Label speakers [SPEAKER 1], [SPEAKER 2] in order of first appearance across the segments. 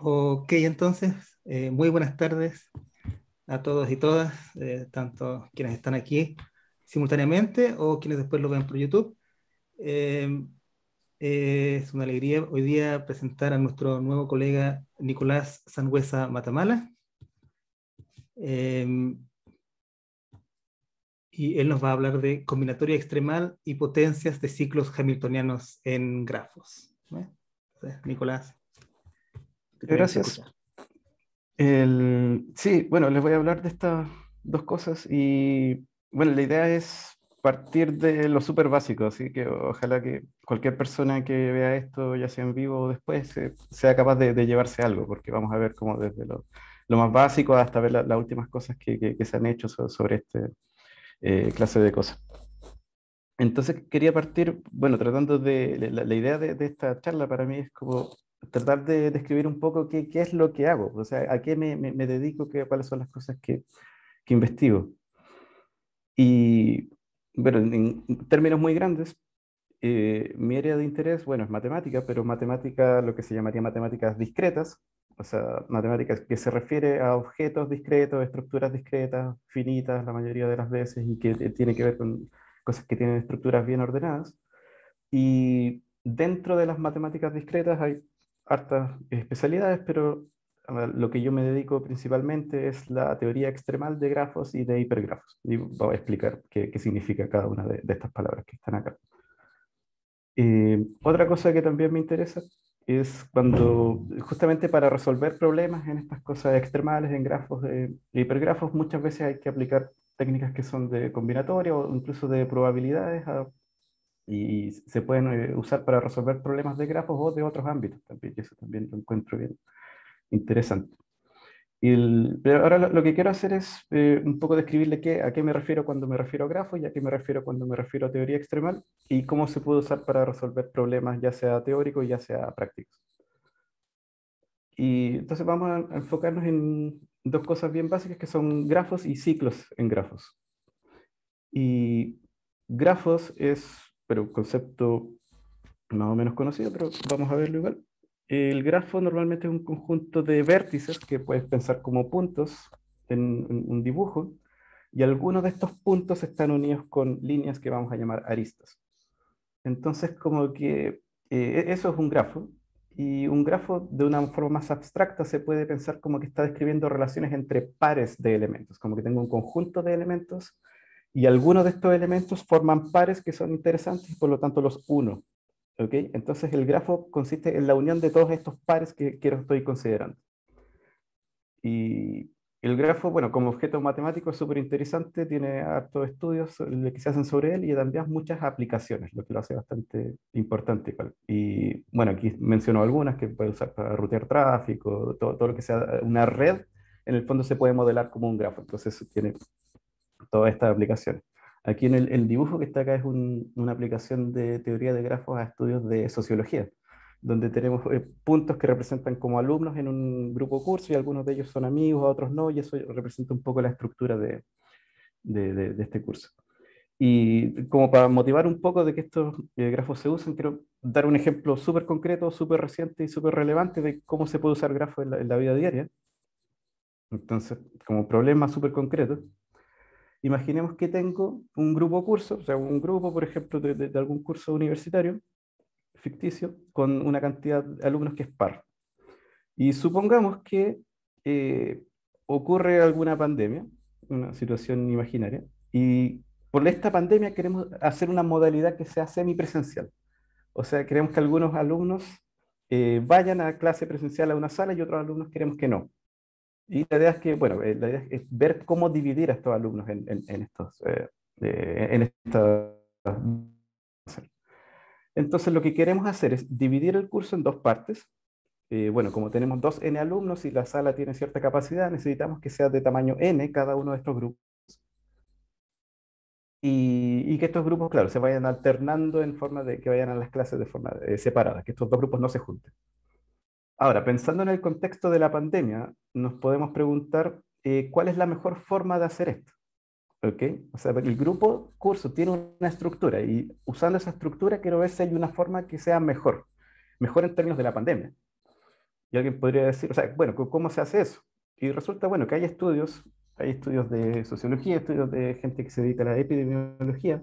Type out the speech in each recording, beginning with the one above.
[SPEAKER 1] Ok, entonces, muy buenas tardes a todos y todas, tanto quienes están aquí simultáneamente o quienes después lo ven por YouTube. Eh, es una alegría hoy día presentar a nuestro nuevo colega Nicolás Sangüesa Matamala. Eh, y él nos va a hablar de combinatoria extremal y potencias de ciclos hamiltonianos en grafos. Entonces, Nicolás, te queremos
[SPEAKER 2] Gracias.
[SPEAKER 1] escuchar.
[SPEAKER 2] Sí, bueno, les voy a hablar de estas dos cosas y bueno, la idea es partir de lo súper básico, así que ojalá que cualquier persona que vea esto, ya sea en vivo o después, sea capaz de llevarse algo, porque vamos a ver como desde lo más básico hasta ver las últimas cosas que se han hecho sobre este clase de cosas. Entonces quería partir, bueno, tratando la idea de esta charla para mí es como tratar de describir un poco qué es lo que hago, o sea, a qué me dedico, cuáles son las cosas que investigo. Y, bueno, en términos muy grandes, mi área de interés, bueno, es matemática, pero matemática, lo que se llamaría matemáticas discretas, o sea, matemáticas que se refiere a objetos discretos, estructuras discretas, finitas la mayoría de las veces, y que tiene que ver con cosas que tienen estructuras bien ordenadas. Y dentro de las matemáticas discretas hay hartas especialidades, pero a ver, lo que yo me dedico principalmente es la teoría extremal de grafos y de hipergrafos. Y voy a explicar qué significa cada una de estas palabras que están acá. Otra cosa que también me interesa es cuando, justamente para resolver problemas en estas cosas extremales, en grafos de hipergrafos, muchas veces hay que aplicar técnicas que son de combinatoria o incluso de probabilidades y se pueden usar para resolver problemas de grafos o de otros ámbitos también, y eso también lo encuentro bien interesante. Pero ahora lo que quiero hacer es un poco describirle a qué me refiero cuando me refiero a grafos y a qué me refiero cuando me refiero a teoría extremal y cómo se puede usar para resolver problemas ya sea teóricos ya sea prácticos. Y entonces vamos a enfocarnos en dos cosas bien básicas que son grafos y ciclos en grafos. Y grafos es, pero un concepto más o menos conocido, pero vamos a verlo igual. El grafo normalmente es un conjunto de vértices que puedes pensar como puntos en un dibujo, y algunos de estos puntos están unidos con líneas que vamos a llamar aristas. Entonces, como que eso es un grafo, y un grafo de una forma más abstracta se puede pensar como que está describiendo relaciones entre pares de elementos, como que tengo un conjunto de elementos y algunos de estos elementos forman pares que son interesantes y por lo tanto los uno. ¿Ok? Entonces el grafo consiste en la unión de todos estos pares que estoy considerando. Y el grafo, bueno, como objeto matemático es súper interesante, tiene hartos estudios que se hacen sobre él y también muchas aplicaciones, lo que lo hace bastante importante igual. Y bueno, aquí menciono algunas que puede usar para rutear tráfico, todo lo que sea una red, en el fondo se puede modelar como un grafo, entonces tiene todas estas aplicaciones. Aquí en el dibujo que está acá es una aplicación de teoría de grafos a estudios de sociología, donde tenemos puntos que representan como alumnos en un grupo curso y algunos de ellos son amigos, otros no, y eso representa un poco la estructura de este curso. Y como para motivar un poco de que estos grafos se usen, quiero dar un ejemplo súper concreto, súper reciente y súper relevante de cómo se puede usar grafos en la vida diaria. Entonces, como problema súper concreto, imaginemos que tengo un grupo curso, o sea, un grupo, por ejemplo, de algún curso universitario ficticio, con una cantidad de alumnos que es par. Y supongamos que eh, ocurre alguna pandemia, una situación imaginaria, y por esta pandemia queremos hacer una modalidad que sea semipresencial. O sea, queremos que algunos alumnos vayan a clase presencial a una sala y otros alumnos queremos que no. Y la idea es que, bueno, la idea es ver cómo dividir a estos alumnos en estos, en esta... Entonces, lo que queremos hacer es dividir el curso en dos partes. Bueno, como tenemos dos n alumnos y la sala tiene cierta capacidad, necesitamos que sea de tamaño n cada uno de estos grupos. Y que estos grupos, claro, se vayan alternando en forma de que vayan a las clases de forma separada, que estos dos grupos no se junten. Ahora, pensando en el contexto de la pandemia, nos podemos preguntar cuál es la mejor forma de hacer esto. ¿Ok? O sea, el grupo curso tiene una estructura y usando esa estructura quiero ver si hay una forma que sea mejor, mejor en términos de la pandemia. Y alguien podría decir, o sea, bueno, ¿cómo se hace eso? Y resulta, bueno, que hay estudios de sociología, estudios de gente que se dedica a la epidemiología,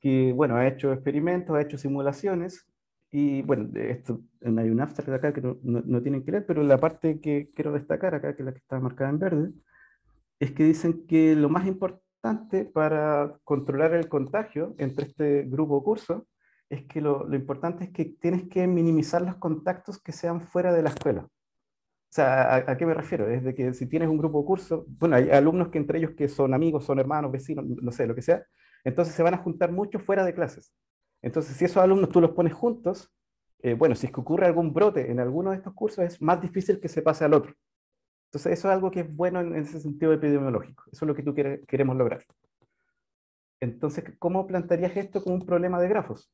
[SPEAKER 2] que, bueno, ha hecho experimentos, ha hecho simulaciones, y bueno, de esto, hay un abstract acá que no tienen que leer, pero la parte que quiero destacar acá, que es la que está marcada en verde, es que dicen que lo más importante para controlar el contagio entre este grupo curso es que lo importante es que tienes que minimizar los contactos que sean fuera de la escuela. O sea, ¿a qué me refiero? Es de que si tienes un grupo curso, bueno, hay alumnos que entre ellos que son amigos, son hermanos, vecinos, no sé, lo que sea, entonces se van a juntar mucho fuera de clases. Entonces, si esos alumnos tú los pones juntos, bueno, si es que ocurre algún brote en alguno de estos cursos, es más difícil que se pase al otro. Entonces, eso es algo que es bueno en ese sentido epidemiológico. Eso es lo que queremos lograr. Entonces, ¿cómo plantearías esto como un problema de grafos?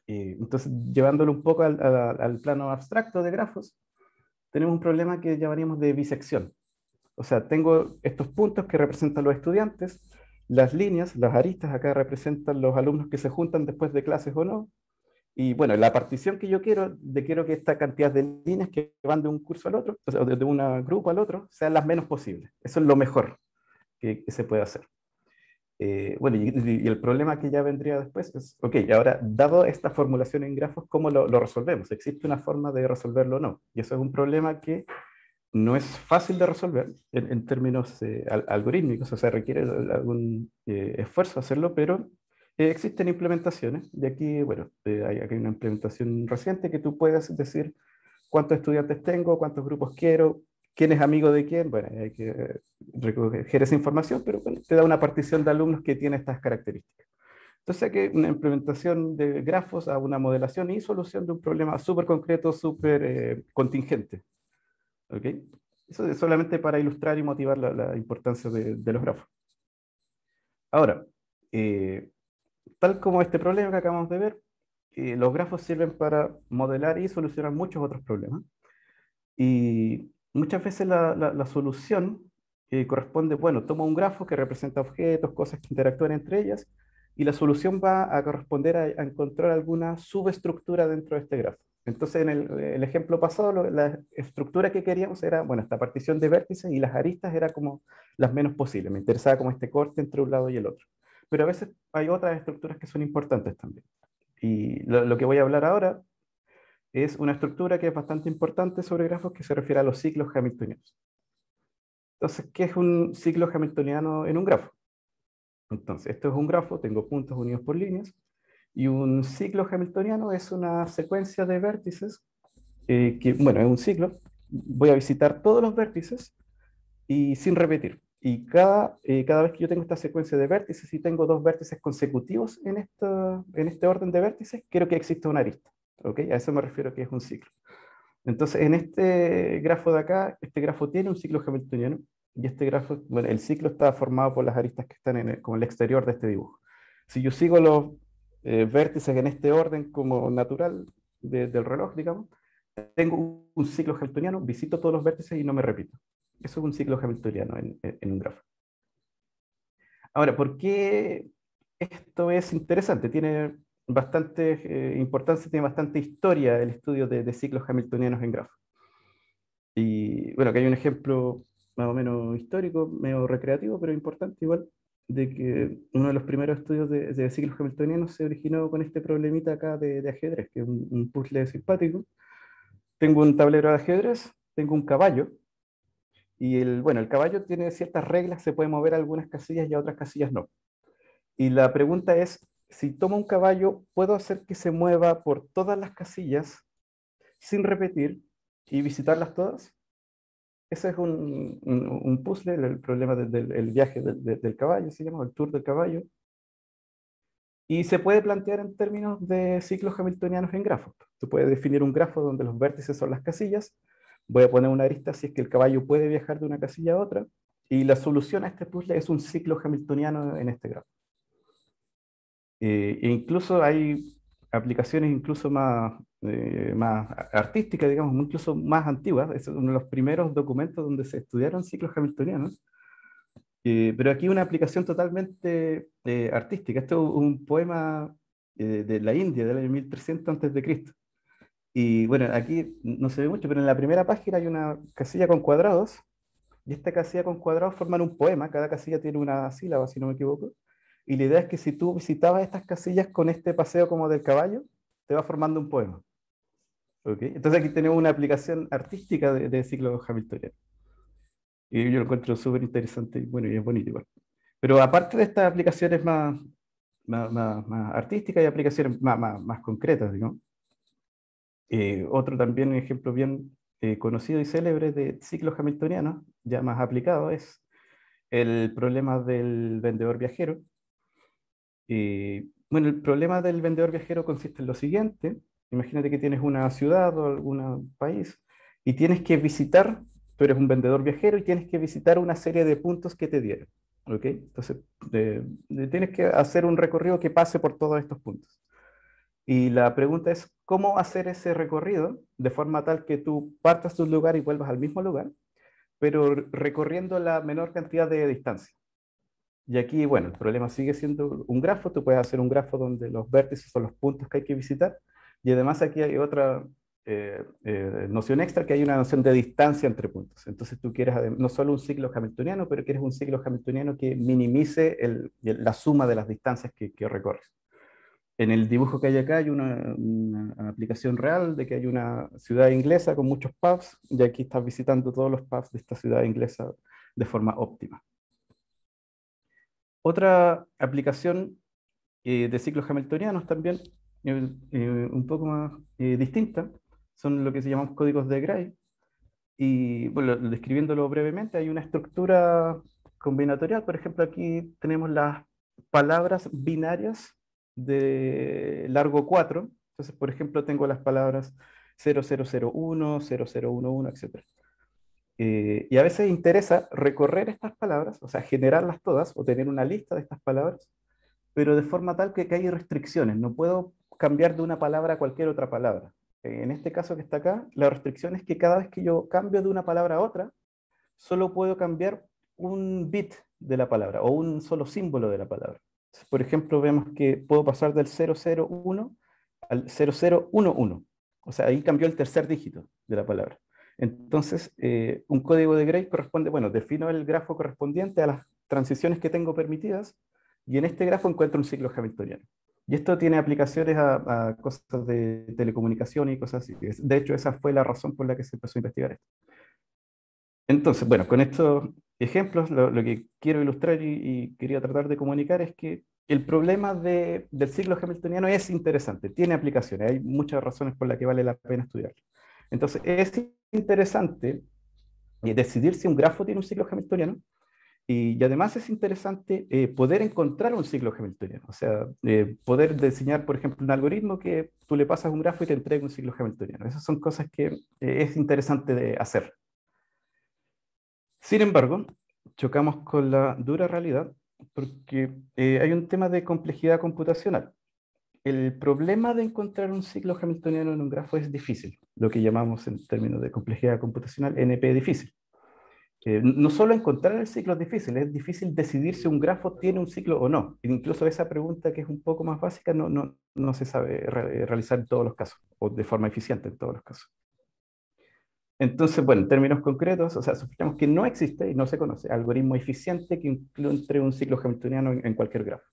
[SPEAKER 2] Entonces, llevándolo un poco al plano abstracto de grafos, tenemos un problema que llamaríamos de bisección. O sea, tengo estos puntos que representan los estudiantes, las líneas, las aristas acá representan los alumnos que se juntan después de clases o no. Y bueno, la partición que yo quiero que esta cantidad de líneas que van de un curso al otro, o sea, de un grupo al otro, sean las menos posibles. Eso es lo mejor que se puede hacer. Bueno, y el problema que ya vendría después es, ok, ahora, dado esta formulación en grafos, ¿cómo lo resolvemos? ¿Existe una forma de resolverlo o no? Y eso es un problema que no es fácil de resolver en términos algorítmicos, o sea, requiere algún esfuerzo hacerlo, pero existen implementaciones, y aquí, bueno, hay aquí una implementación reciente que tú puedes decir cuántos estudiantes tengo, cuántos grupos quiero, quién es amigo de quién, bueno, hay que recoger esa información, pero bueno, te da una partición de alumnos que tiene estas características. Entonces, aquí una implementación de grafos a una modelación y solución de un problema súper concreto, súper contingente. ¿Ok? Eso es solamente para ilustrar y motivar la importancia de los grafos. Ahora, eh, tal como este problema que acabamos de ver, los grafos sirven para modelar y solucionar muchos otros problemas. Y muchas veces la solución corresponde, bueno, toma un grafo que representa objetos, cosas que interactúan entre ellas, y la solución va a corresponder a encontrar alguna subestructura dentro de este grafo. Entonces, en el ejemplo pasado, la estructura que queríamos era, bueno, esta partición de vértices y las aristas era como las menos posibles. Me interesaba como este corte entre un lado y el otro. Pero a veces hay otras estructuras que son importantes también. Y lo que voy a hablar ahora es una estructura que es bastante importante sobre grafos que se refiere a los ciclos hamiltonianos. Entonces, ¿qué es un ciclo hamiltoniano en un grafo? Entonces, esto es un grafo, tengo puntos unidos por líneas, y un ciclo hamiltoniano es una secuencia de vértices, que, bueno, es un ciclo, voy a visitar todos los vértices y sin repetir. Y cada vez que yo tengo esta secuencia de vértices y tengo dos vértices consecutivos en este orden de vértices, quiero que exista una arista. ¿Ok? A eso me refiero que es un ciclo. Entonces, en este grafo de acá, este grafo tiene un ciclo hamiltoniano, y este grafo, bueno, el ciclo está formado por las aristas que están como el exterior de este dibujo. Si yo sigo los vértices en este orden como natural del reloj, digamos, tengo un ciclo hamiltoniano, visito todos los vértices y no me repito. Eso es un ciclo hamiltoniano en un grafo. Ahora, ¿por qué esto es interesante? Tiene bastante importancia, tiene bastante historia el estudio de ciclos hamiltonianos en grafos. Y bueno, que hay un ejemplo más o menos histórico, medio recreativo, pero importante igual, de que uno de los primeros estudios de ciclos hamiltonianos se originó con este problemita acá de ajedrez, que es un puzzle simpático. Tengo un tablero de ajedrez, tengo un caballo, y bueno, el caballo tiene ciertas reglas, se puede mover a algunas casillas y a otras casillas no. Y la pregunta es, si tomo un caballo, ¿puedo hacer que se mueva por todas las casillas sin repetir y visitarlas todas? Ese es un puzzle, el problema del viaje del caballo, se llama, el tour del caballo. Y se puede plantear en términos de ciclos hamiltonianos en grafos. Tú puedes definir un grafo donde los vértices son las casillas. Voy a poner una arista si es que el caballo puede viajar de una casilla a otra. Y la solución a este puzzle es un ciclo hamiltoniano en este grafo. E incluso hay aplicaciones incluso más artísticas, digamos, incluso más antiguas. Es uno de los primeros documentos donde se estudiaron ciclos hamiltonianos. Pero aquí una aplicación totalmente artística. Esto es un poema de la India del año 1300 antes de Cristo. Y bueno, aquí no se ve mucho, pero en la primera página hay una casilla con cuadrados, y esta casilla con cuadrados forman un poema, cada casilla tiene una sílaba, si no me equivoco, y la idea es que si tú visitabas estas casillas con este paseo como del caballo, te va formando un poema. ¿Ok? Entonces aquí tenemos una aplicación artística de ciclo hamiltoniano. Y yo lo encuentro súper interesante y bueno, y es bonito igual. Pero aparte de estas aplicaciones más artísticas y aplicaciones más concretas, digamos, otro también un ejemplo bien conocido y célebre de ciclos hamiltonianos, ya más aplicado, es el problema del vendedor viajero. Bueno, el problema del vendedor viajero consiste en lo siguiente. Imagínate que tienes una ciudad o algún país y tienes que visitar, tú eres un vendedor viajero y tienes que visitar una serie de puntos que te dieron. ¿Ok? Entonces, tienes que hacer un recorrido que pase por todos estos puntos. Y la pregunta es, ¿cómo hacer ese recorrido de forma tal que tú partas de un lugar y vuelvas al mismo lugar, pero recorriendo la menor cantidad de distancia? Y aquí, bueno, el problema sigue siendo un grafo. Tú puedes hacer un grafo donde los vértices son los puntos que hay que visitar. Y además aquí hay otra noción extra, que hay una noción de distancia entre puntos. Entonces tú quieres no solo un ciclo hamiltoniano, pero quieres un ciclo hamiltoniano que minimice la suma de las distancias que recorres. En el dibujo que hay acá hay una aplicación real de que hay una ciudad inglesa con muchos pubs, y aquí estás visitando todos los pubs de esta ciudad inglesa de forma óptima. Otra aplicación de ciclos hamiltonianos también, un poco más distinta, son lo que se llaman códigos de Gray. Y bueno, describiéndolo brevemente, hay una estructura combinatorial. Por ejemplo, aquí tenemos las palabras binarias de largo 4. Entonces, por ejemplo, tengo las palabras 0001, 0011, etc. Y a veces interesa recorrer estas palabras, o sea, generarlas todas o tener una lista de estas palabras, pero de forma tal que hay restricciones. No puedo cambiar de una palabra a cualquier otra palabra. En este caso que está acá, la restricción es que cada vez que yo cambio de una palabra a otra, solo puedo cambiar un bit de la palabra o un solo símbolo de la palabra. Por ejemplo, vemos que puedo pasar del 001 al 0011. O sea, ahí cambió el tercer dígito de la palabra. Entonces, un código de Gray corresponde, bueno, defino el grafo correspondiente a las transiciones que tengo permitidas y en este grafo encuentro un ciclo hamiltoniano. Y esto tiene aplicaciones a cosas de telecomunicación y cosas así. De hecho, esa fue la razón por la que se empezó a investigar esto. Entonces, bueno, con estos ejemplos, lo que quiero ilustrar y quería tratar de comunicar es que el problema del ciclo hamiltoniano es interesante, tiene aplicaciones, hay muchas razones por las que vale la pena estudiarlo. Entonces, es interesante decidir si un grafo tiene un ciclo hamiltoniano y además es interesante poder encontrar un ciclo hamiltoniano, o sea, poder diseñar, por ejemplo, un algoritmo que tú le pasas un grafo y te entrega un ciclo hamiltoniano. Esas son cosas que es interesante de hacer. Sin embargo, chocamos con la dura realidad porque hay un tema de complejidad computacional. El problema de encontrar un ciclo hamiltoniano en un grafo es difícil, lo que llamamos en términos de complejidad computacional NP difícil. No solo encontrar el ciclo es difícil decidir si un grafo tiene un ciclo o no. Incluso esa pregunta que es un poco más básica no se sabe realizar en todos los casos o de forma eficiente en todos los casos. Entonces, bueno, en términos concretos, o sea, sospechamos que no existe y no se conoce algoritmo eficiente que encuentre un ciclo hamiltoniano en cualquier grafo.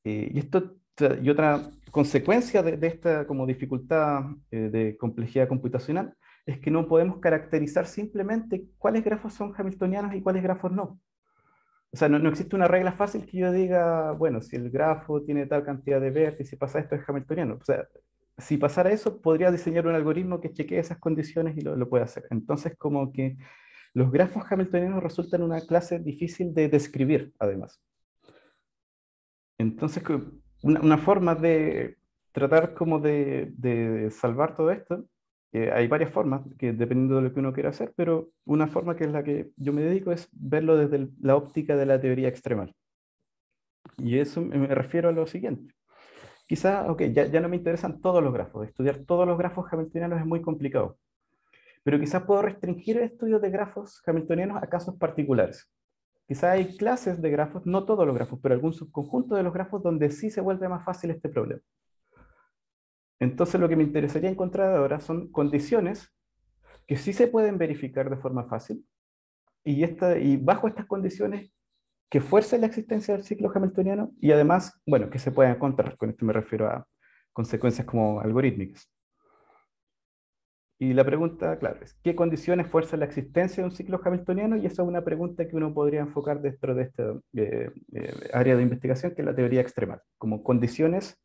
[SPEAKER 2] Y otra consecuencia de esta como dificultad de complejidad computacional es que no podemos caracterizar simplemente cuáles grafos son hamiltonianos y cuáles grafos no. O sea, no existe una regla fácil que yo diga, bueno, si el grafo tiene tal cantidad de vértices, si pasa esto es hamiltoniano. O sea, si pasara eso, podría diseñar un algoritmo que chequee esas condiciones y lo pueda hacer. Entonces, como que los grafos hamiltonianos resultan una clase difícil de describir, además. Entonces, una forma de tratar como de salvar todo esto, hay varias formas, que dependiendo de lo que uno quiera hacer, pero una forma que es la que yo me dedico es verlo desde la óptica de la teoría extremal. Y eso me refiero a lo siguiente. Quizá, ok, ya no me interesan todos los grafos. Estudiar todos los grafos hamiltonianos es muy complicado. Pero quizás puedo restringir el estudio de grafos hamiltonianos a casos particulares. Quizá hay clases de grafos, no todos los grafos, pero algún subconjunto de los grafos donde sí se vuelve más fácil este problema. Entonces lo que me interesaría encontrar ahora son condiciones que sí se pueden verificar de forma fácil y bajo estas condiciones que fuercen la existencia del ciclo hamiltoniano y además, bueno, que se puedan encontrar. Con esto me refiero a consecuencias como algorítmicas. Y la pregunta, claro, es ¿qué condiciones fuerzan la existencia de un ciclo hamiltoniano? Y esa es una pregunta que uno podría enfocar dentro de esta área de investigación, que es la teoría extremal, como condiciones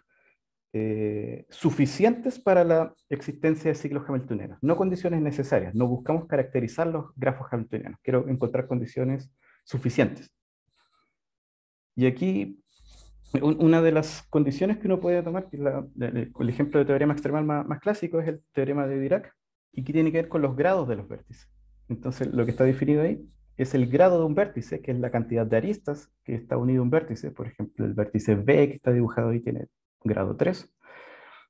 [SPEAKER 2] suficientes para la existencia de ciclos hamiltonianos, no condiciones necesarias. No buscamos caracterizar los grafos hamiltonianos, quiero encontrar condiciones suficientes. Y aquí una de las condiciones que uno puede tomar, que es el ejemplo de teorema extremal más clásico, es el teorema de Dirac, y que tiene que ver con los grados de los vértices. Entonces, lo que está definido ahí es el grado de un vértice, que es la cantidad de aristas que está unido a un vértice. Por ejemplo, el vértice B que está dibujado ahí tiene grado 3,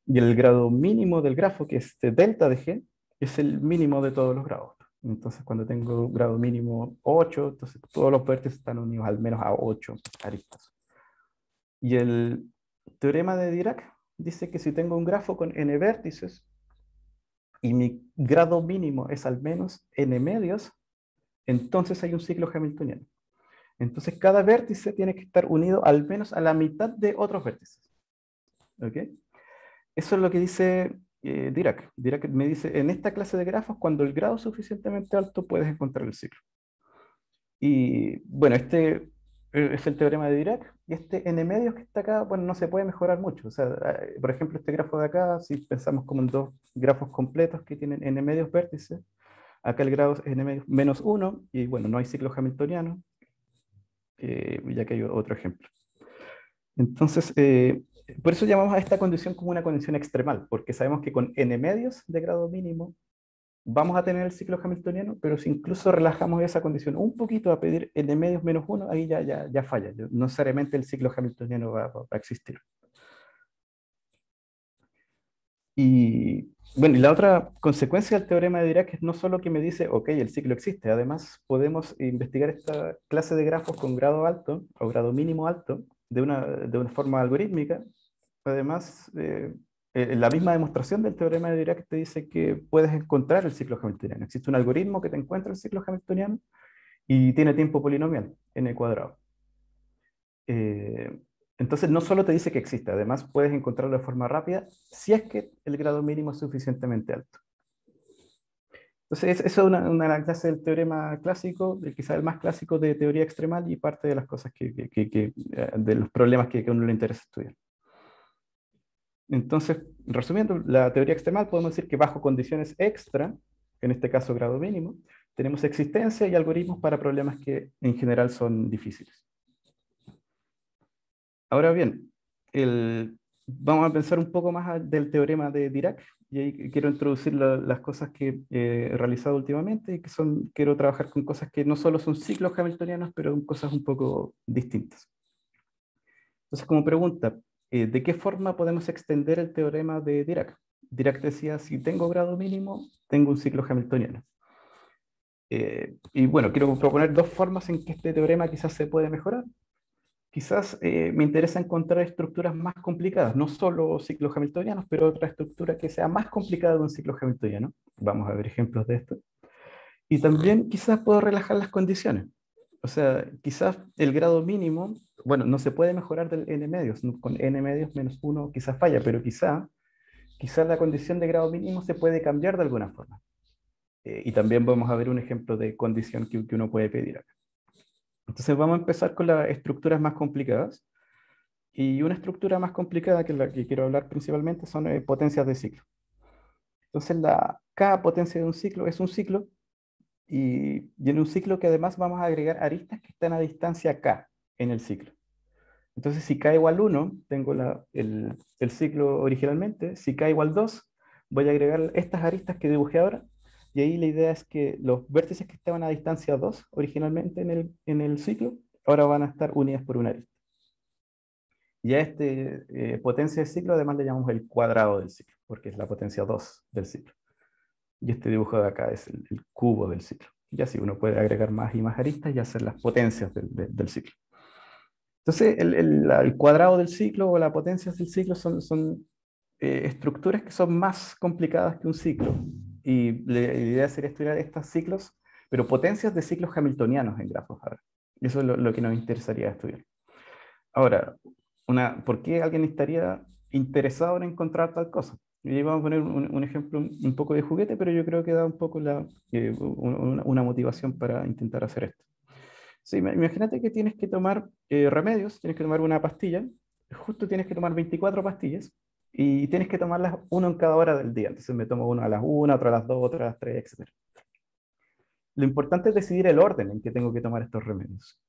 [SPEAKER 2] y el grado mínimo del grafo, que es delta de G, es el mínimo de todos los grados. Entonces, cuando tengo grado mínimo 8, entonces todos los vértices están unidos al menos a 8 aristas. Y el teorema de Dirac dice que si tengo un grafo con n vértices y mi grado mínimo es al menos n medios, entonces hay un ciclo hamiltoniano. Entonces cada vértice tiene que estar unido al menos a la mitad de otros vértices. ¿Ok? Eso es lo que dice Dirac. Dirac me dice, en esta clase de grafos, cuando el grado es suficientemente alto, puedes encontrar el ciclo. Y bueno, este es el teorema de Dirac, y este n medios que está acá, bueno, no se puede mejorar mucho. O sea, por ejemplo, este grafo de acá, si pensamos como en dos grafos completos que tienen n medios vértices, acá el grado es n medios menos 1, y bueno, no hay ciclo hamiltoniano, ya que hay otro ejemplo. Entonces, por eso llamamos a esta condición como una condición extremal, porque sabemos que con n medios de grado mínimo vamos a tener el ciclo hamiltoniano, pero si incluso relajamos esa condición un poquito a pedir n medios menos 1, ahí ya falla. No necesariamente el ciclo hamiltoniano va a existir. Y bueno, y la otra consecuencia del teorema de Dirac es no solo que me dice, ok, el ciclo existe, además podemos investigar esta clase de grafos con grado alto o grado mínimo alto de una forma algorítmica. Además, la misma demostración del teorema de Dirac te dice que puedes encontrar el ciclo hamiltoniano. Existe un algoritmo que te encuentra el ciclo hamiltoniano y tiene tiempo polinomial, n cuadrado. Eh, entonces, no solo te dice que existe, además puedes encontrarlo de forma rápida si es que el grado mínimo es suficientemente alto. Entonces, eso es una clase del teorema clásico, quizá el más clásico de teoría extremal y parte de las cosas de los problemas que a uno le interesa estudiar. Entonces, resumiendo, la teoría extremal podemos decir que bajo condiciones extra, en este caso grado mínimo, tenemos existencia y algoritmos para problemas que en general son difíciles. Ahora bien, vamos a pensar un poco más del teorema de Dirac, y ahí quiero introducir las cosas que he realizado últimamente, y quiero trabajar con cosas que no solo son ciclos hamiltonianos, pero cosas un poco distintas. Entonces, como pregunta, ¿de qué forma podemos extender el teorema de Dirac? Dirac decía, si tengo grado mínimo, tengo un ciclo hamiltoniano. Y bueno, quiero proponer dos formas en que este teorema quizás se puede mejorar. Quizás me interesa encontrar estructuras más complicadas, no solo ciclos hamiltonianos, pero otra estructura que sea más complicada de un ciclo hamiltoniano. Vamos a ver ejemplos de esto. Y también quizás puedo relajar las condiciones. O sea, quizás el grado mínimo, bueno, no se puede mejorar del n medios, ¿no? Con n medios menos 1 quizás falla, pero quizás la condición de grado mínimo se puede cambiar de alguna forma. Y también vamos a ver un ejemplo de condición que uno puede pedir acá. Entonces vamos a empezar con las estructuras más complicadas. Y una estructura más complicada, que es la que quiero hablar principalmente, son potencias de ciclo. Entonces cada potencia de un ciclo es un ciclo, y en un ciclo que además vamos a agregar aristas que están a distancia k en el ciclo. Entonces, si k igual 1, tengo el ciclo originalmente. Si k igual 2, voy a agregar estas aristas que dibujé ahora. Y ahí la idea es que los vértices que estaban a distancia 2 originalmente en el ciclo, ahora van a estar unidas por una arista. Y a potencia de ciclo además le llamamos el cuadrado del ciclo, porque es la potencia 2 del ciclo. Y este dibujo de acá es el cubo del ciclo. Y así uno puede agregar más y más aristas y hacer las potencias del ciclo. Entonces, el cuadrado del ciclo o las potencias del ciclo son estructuras que son más complicadas que un ciclo. Y la idea sería estudiar estos ciclos, pero potencias de ciclos hamiltonianos en grafos ahora. Eso es lo que nos interesaría estudiar. Ahora, ¿por qué alguien estaría interesado en encontrar tal cosa? Y vamos a poner un ejemplo un poco de juguete, pero yo creo que da un poco una motivación para intentar hacer esto. Sí, imagínate que tienes que tomar remedios, tienes que tomar una pastilla, justo tienes que tomar 24 pastillas y tienes que tomarlas uno en cada hora del día. Entonces me tomo uno a las 1, otro a las 2, otro a las 3, etc. Lo importante es decidir el orden en que tengo que tomar estos remedios.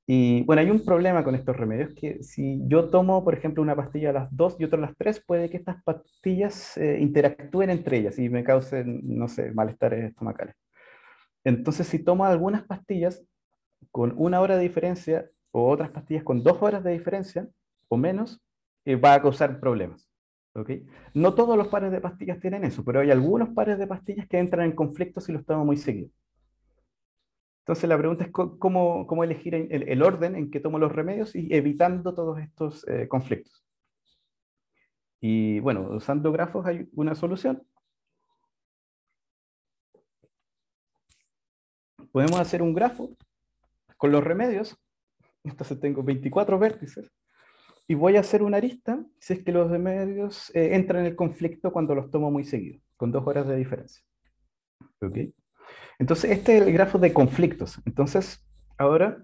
[SPEAKER 2] Y bueno, hay un problema con estos remedios, que si yo tomo, por ejemplo, una pastilla a las 2 y otra a las 3, puede que estas pastillas interactúen entre ellas y me causen, no sé, malestares estomacales. Entonces, si tomo algunas pastillas con 1 hora de diferencia o otras pastillas con 2 horas de diferencia o menos, va a causar problemas. ¿Ok? No todos los pares de pastillas tienen eso, pero hay algunos pares de pastillas que entran en conflicto si los tomo muy seguido. Entonces la pregunta es cómo elegir el orden en que tomo los remedios y evitando todos estos conflictos. Y bueno, usando grafos hay una solución. Podemos hacer un grafo con los remedios. Entonces tengo 24 vértices. Y voy a hacer una arista si es que los remedios entran en el conflicto cuando los tomo muy seguido, con 2 horas de diferencia. ¿Ok? Entonces este es el grafo de conflictos. Entonces ahora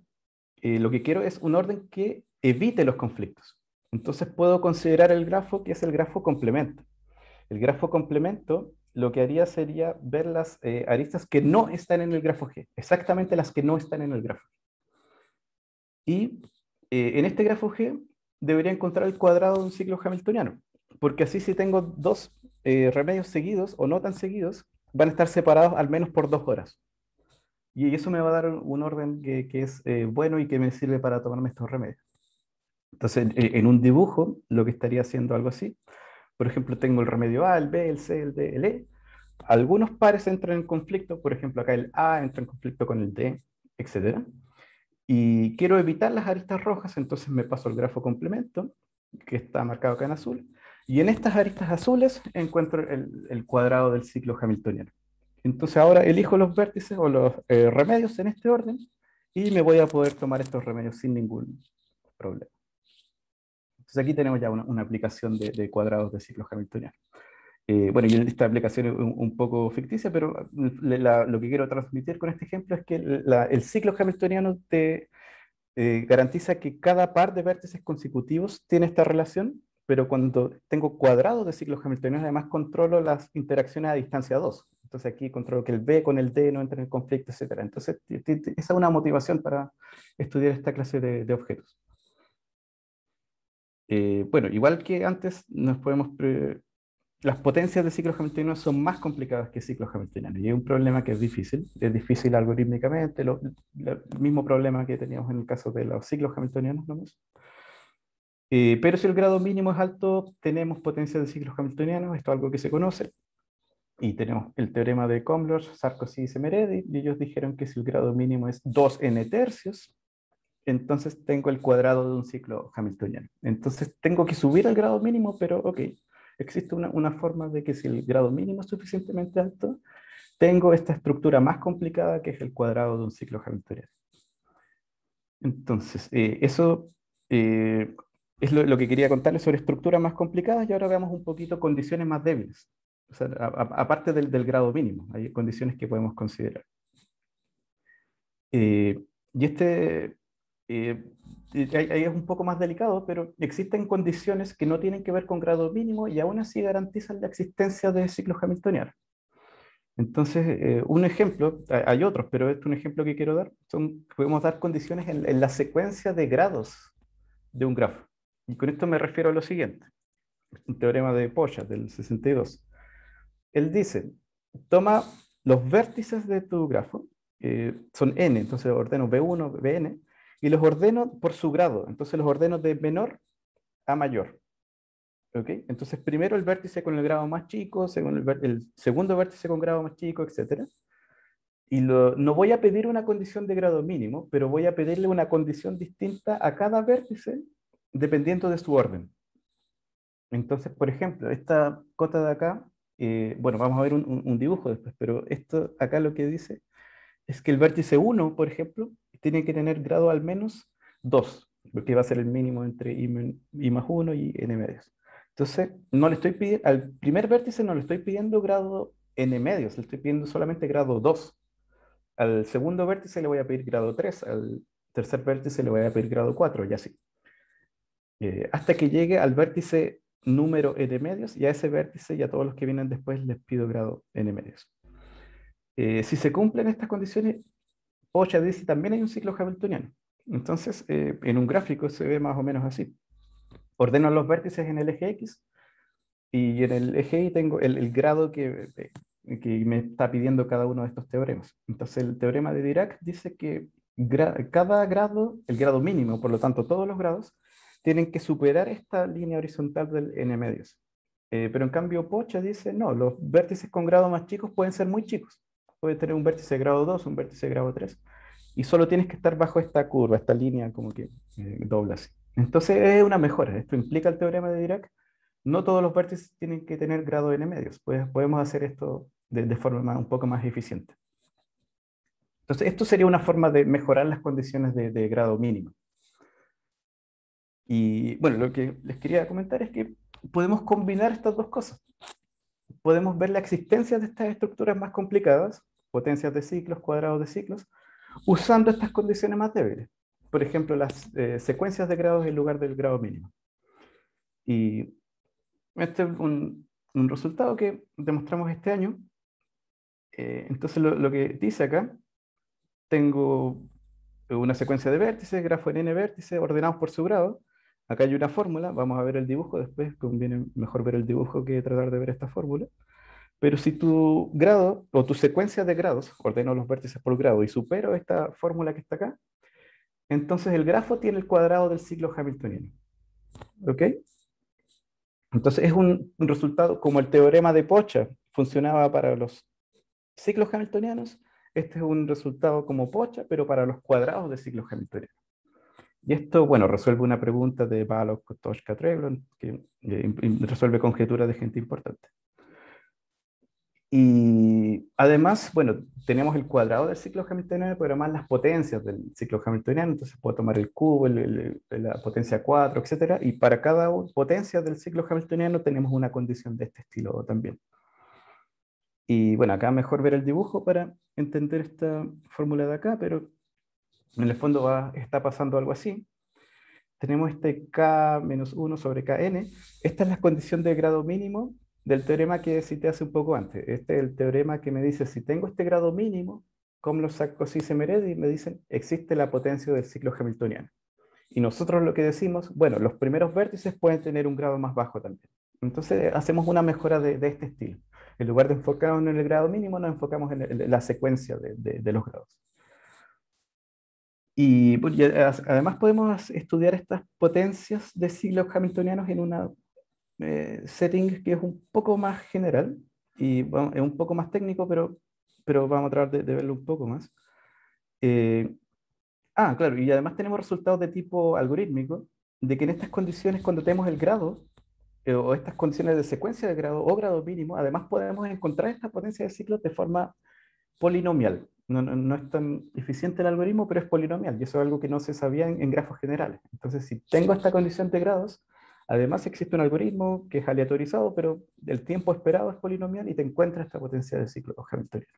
[SPEAKER 2] lo que quiero es un orden que evite los conflictos. Entonces puedo considerar el grafo que es el grafo complemento. El grafo complemento lo que haría sería ver las aristas que no están en el grafo G, exactamente las que no están en el grafo. Y en este grafo G debería encontrar el cuadrado de un ciclo hamiltoniano, porque así si tengo dos remedios seguidos o no tan seguidos, van a estar separados al menos por 2 horas. Y eso me va a dar un orden que es bueno y que me sirve para tomarme estos remedios. Entonces, en un dibujo, lo que estaría haciendo algo así, por ejemplo, tengo el remedio A, el B, el C, el D, el E. Algunos pares entran en conflicto, por ejemplo, acá el A entra en conflicto con el D, etc. Y quiero evitar las aristas rojas, entonces me paso al grafo complemento, que está marcado acá en azul. Y en estas aristas azules encuentro el cuadrado del ciclo hamiltoniano. Entonces ahora elijo los vértices o los remedios en este orden y me voy a poder tomar estos remedios sin ningún problema. Entonces aquí tenemos ya una aplicación de cuadrados de ciclos hamiltonianos. Bueno, y esta aplicación es un poco ficticia, pero lo que quiero transmitir con este ejemplo es que el ciclo hamiltoniano te garantiza que cada par de vértices consecutivos tiene esta relación, pero cuando tengo cuadrados de ciclos hamiltonianos, además controlo las interacciones a distancia 2. Entonces aquí controlo que el B con el D no entren en conflicto, etc. Entonces, esa es una motivación para estudiar esta clase de objetos. Bueno, igual que antes, las potencias de ciclos hamiltonianos son más complicadas que ciclos hamiltonianos y es un problema que es difícil algorítmicamente, el mismo problema que teníamos en el caso de los ciclos hamiltonianos nomás. Pero si el grado mínimo es alto, tenemos potencias de ciclos hamiltonianos, esto es algo que se conoce, y tenemos el teorema de Komlov, Sarkozy y Semeredi, y ellos dijeron que si el grado mínimo es 2n tercios, entonces tengo el cuadrado de un ciclo hamiltoniano. Entonces tengo que subir al grado mínimo, pero ok, existe una forma de que si el grado mínimo es suficientemente alto, tengo esta estructura más complicada que es el cuadrado de un ciclo hamiltoniano. Entonces, eso es lo que quería contarles sobre estructuras más complicadas y ahora veamos un poquito condiciones más débiles. O sea, aparte del grado mínimo, hay condiciones que podemos considerar. Y ahí es un poco más delicado, pero existen condiciones que no tienen que ver con grado mínimo y aún así garantizan la existencia de ciclos hamiltonianos. Entonces, un ejemplo, hay otros, pero este es un ejemplo que quiero dar, podemos dar condiciones en la secuencia de grados de un grafo. Y con esto me refiero a lo siguiente, un teorema de Poisson del 62. Él dice, toma los vértices de tu grafo, son n, entonces ordeno B1, Bn, y los ordeno por su grado, entonces los ordeno de menor a mayor. ¿Ok? Entonces primero el vértice con el grado más chico, el segundo vértice con grado más chico, etc. Y no voy a pedir una condición de grado mínimo, pero voy a pedirle una condición distinta a cada vértice dependiendo de su orden. Entonces, por ejemplo, esta cota de acá, bueno, vamos a ver un dibujo después, pero esto acá lo que dice es que el vértice uno, por ejemplo, tiene que tener grado al menos 2, porque va a ser el mínimo entre I más uno y n medios. Entonces, no le estoy pidiendo, al primer vértice no le estoy pidiendo grado n medios, le estoy pidiendo solamente grado 2. Al segundo vértice le voy a pedir grado 3, al tercer vértice le voy a pedir grado 4 y así. Hasta que llegue al vértice número n medios, y a ese vértice y a todos los que vienen después les pido grado n medios. Si se cumplen estas condiciones, Pocha dice también hay un ciclo hamiltoniano. Entonces, en un gráfico se ve más o menos así. Ordeno los vértices en el eje X y en el eje Y tengo el grado que me está pidiendo cada uno de estos teoremas. Entonces, el teorema de Dirac dice que cada grado, el grado mínimo, por lo tanto todos los grados, tienen que superar esta línea horizontal del n medios. Pero en cambio Pocha dice, no, los vértices con grado más chicos pueden ser muy chicos. Puede tener un vértice de grado 2, un vértice de grado 3, y solo tienes que estar bajo esta curva, esta línea como que dobla así. Entonces es una mejora. Esto implica el teorema de Dirac. No todos los vértices tienen que tener grado n medios. Pues podemos hacer esto de forma un poco más eficiente. Entonces, esto sería una forma de mejorar las condiciones de grado mínimo. Y bueno, lo que les quería comentar es que podemos combinar estas dos cosas. Podemos ver la existencia de estas estructuras más complicadas, potencias de ciclos, cuadrados de ciclos, usando estas condiciones más débiles. Por ejemplo, las secuencias de grados en lugar del grado mínimo. Y este es un resultado que demostramos este año. Entonces, lo que dice acá, tengo una secuencia de vértices, grafo en n vértices ordenados por su grado. Acá hay una fórmula, vamos a ver el dibujo, después conviene mejor ver el dibujo que tratar de ver esta fórmula. Pero si tu grado o tu secuencia de grados, ordeno los vértices por grado y supero esta fórmula que está acá, entonces el grafo tiene el cuadrado del ciclo hamiltoniano. ¿Ok? Entonces es un resultado como el teorema de Pocha funcionaba para los ciclos hamiltonianos. Este es un resultado como Pocha, pero para los cuadrados de ciclos hamiltonianos. Y esto, bueno, resuelve una pregunta de Balog, Kotoshka, Treblon, que resuelve conjeturas de gente importante. Y además, bueno, tenemos el cuadrado del ciclo hamiltoniano, pero además las potencias del ciclo hamiltoniano. Entonces puedo tomar el cubo, la potencia 4, etcétera. Y para cada potencia del ciclo hamiltoniano tenemos una condición de este estilo también. Y bueno, acá mejor ver el dibujo para entender esta fórmula de acá, pero en el fondo está pasando algo así. Tenemos este K-1 sobre Kn. Esta es la condición de grado mínimo del teorema que cité hace un poco antes. Este es el teorema que me dice, si tengo este grado mínimo, ¿cómo lo saco si se merece? Y me dicen, existe la potencia del ciclo hamiltoniano. Y nosotros lo que decimos, bueno, los primeros vértices pueden tener un grado más bajo también. Entonces hacemos una mejora de este estilo. En lugar de enfocarnos en el grado mínimo, nos enfocamos en la secuencia de los grados. Y, pues, además podemos estudiar estas potencias de ciclos hamiltonianos en una setting que es un poco más general y bueno, es un poco más técnico, pero vamos a tratar de verlo un poco más. Claro, y además tenemos resultados de tipo algorítmico, de que en estas condiciones, cuando tenemos el grado, o estas condiciones de secuencia de grado o grado mínimo, además podemos encontrar esta potencia de ciclos de forma polinomial. No es tan eficiente el algoritmo, pero es polinomial, y eso es algo que no se sabía en grafos generales. Entonces, si tengo esta condición de grados, además existe un algoritmo que es aleatorizado, pero el tiempo esperado es polinomial y te encuentra esta potencia de ciclo hamiltoniano.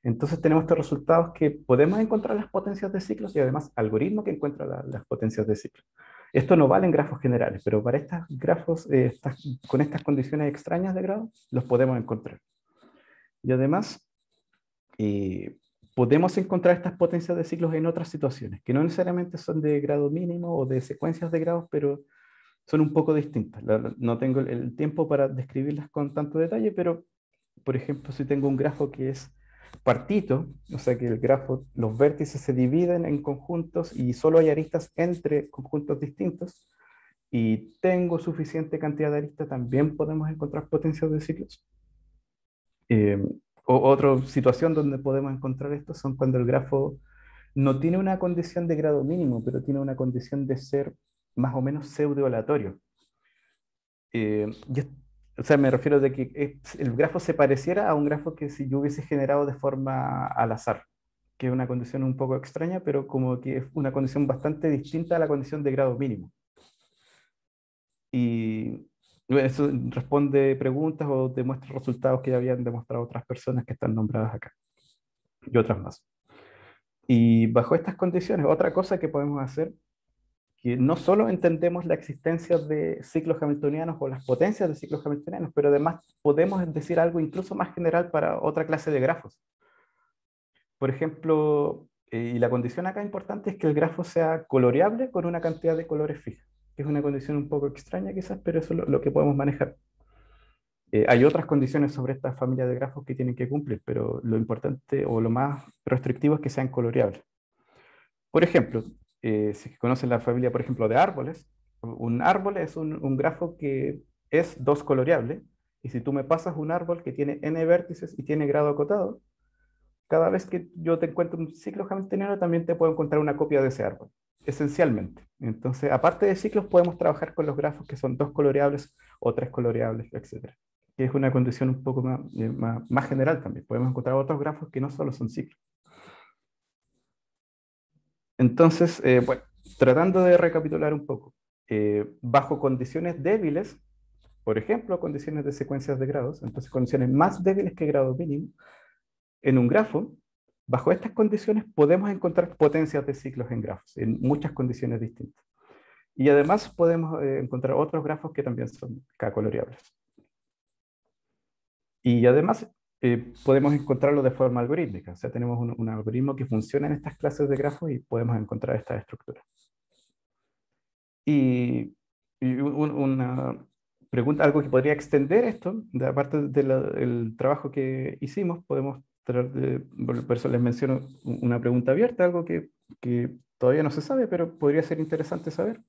[SPEAKER 2] Entonces tenemos estos resultados que podemos encontrar las potencias de ciclos y además algoritmo que encuentra las potencias de ciclos. Esto no vale en grafos generales, pero para estos grafos, con estas condiciones extrañas de grado, los podemos encontrar. Y además, podemos encontrar estas potencias de ciclos en otras situaciones, que no necesariamente son de grado mínimo o de secuencias de grados, pero son un poco distintas. No tengo el tiempo para describirlas con tanto detalle, pero, por ejemplo, si tengo un grafo que es partito, o sea que el grafo, los vértices se dividen en conjuntos y solo hay aristas entre conjuntos distintos, y tengo suficiente cantidad de aristas, también podemos encontrar potencias de ciclos. Eh, Otra situación donde podemos encontrar esto son cuando el grafo no tiene una condición de grado mínimo, pero tiene una condición de ser más o menos pseudo-aleatorio. O sea, me refiero de que el grafo se pareciera a un grafo que si yo hubiese generado de forma al azar, que es una condición un poco extraña, pero como que es una condición bastante distinta a la condición de grado mínimo. Y bueno, eso responde preguntas o demuestra resultados que ya habían demostrado otras personas que están nombradas acá, y otras más. Y bajo estas condiciones, otra cosa que podemos hacer, que no solo entendemos la existencia de ciclos hamiltonianos o las potencias de ciclos hamiltonianos, pero además podemos decir algo incluso más general para otra clase de grafos. Por ejemplo, y la condición acá importante es que el grafo sea coloreable con una cantidad de colores fija. Es una condición un poco extraña quizás, pero eso es lo que podemos manejar. Hay otras condiciones sobre esta familia de grafos que tienen que cumplir, pero lo importante o lo más restrictivo es que sean coloreables. Por ejemplo, si conocen la familia, por ejemplo, de árboles, un árbol es un grafo que es dos coloreable, y si tú me pasas un árbol que tiene n vértices y tiene grado acotado, cada vez que yo te encuentro un ciclo hamiltoniano, también te puedo encontrar una copia de ese árbol, esencialmente. Entonces, aparte de ciclos, podemos trabajar con los grafos que son dos coloreables o tres coloreables, etcétera, que es una condición un poco más general también. Podemos encontrar otros grafos que no solo son ciclos. Entonces, bueno, tratando de recapitular un poco, bajo condiciones débiles, por ejemplo, condiciones de secuencias de grados, entonces condiciones más débiles que grado mínimo, en un grafo, bajo estas condiciones podemos encontrar potencias de ciclos en grafos, en muchas condiciones distintas. Y además podemos encontrar otros grafos que también son K-coloreables. Y además podemos encontrarlo de forma algorítmica, o sea, tenemos un algoritmo que funciona en estas clases de grafos y podemos encontrar estas estructuras. Y, una pregunta, algo que podría extender esto, de aparte del trabajo que hicimos, podemos tratar de, por eso les menciono una pregunta abierta, algo que todavía no se sabe, pero podría ser interesante saber.